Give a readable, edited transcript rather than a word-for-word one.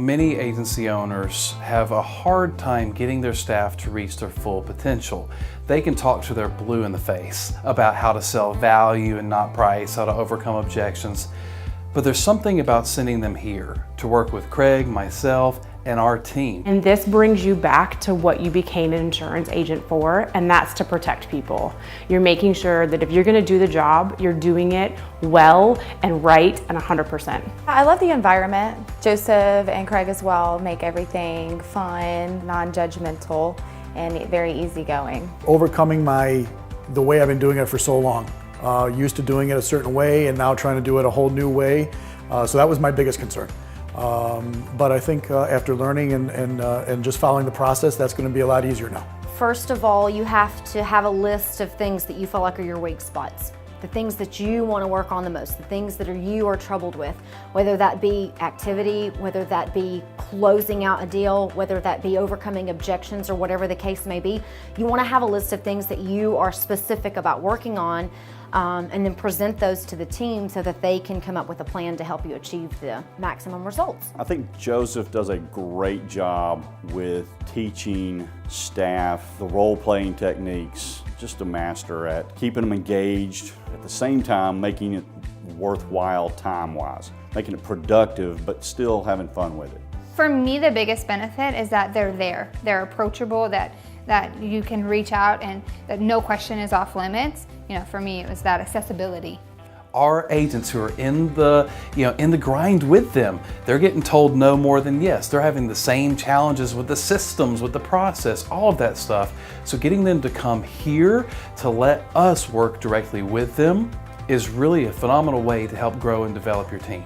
many agency owners have a hard time getting their staff to reach their full potential. They can talk to their blue in the face about how to sell value and not price, how to overcome objections, but there's something about sending them here to work with Craig, myself, and our team. And this brings you back to what you became an insurance agent for, and that's to protect people. You're making sure that if you're gonna do the job, you're doing it well and right and 100%. I love the environment. Joseph and Craig as well make everything fun, non-judgmental, and very easygoing. Overcoming the way I've been doing it for so long. Used to doing it a certain way and now trying to do it a whole new way. So that was my biggest concern. But I think after learning and just following the process, that's going to be a lot easier now. First of all, you have to have a list of things that you feel like are your weak spots. The things that you want to work on the most, the things that you are troubled with, whether that be activity, whether that be closing out a deal, whether that be overcoming objections or whatever the case may be. You want to have a list of things that you are specific about working on, and then present those to the team so that they can come up with a plan to help you achieve the maximum results. I think Joseph does a great job with teaching staff the role-playing techniques, just a master at keeping them engaged, at the same time making it worthwhile time-wise, making it productive but still having fun with it. For me, the biggest benefit is that they're there. They're approachable, that you can reach out and that no question is off limits. You know, for me, it was that accessibility. Our agents who are in the grind with them, they're getting told no more than yes. They're having the same challenges with the systems, with the process, all of that stuff. So getting them to come here to let us work directly with them is really a phenomenal way to help grow and develop your team.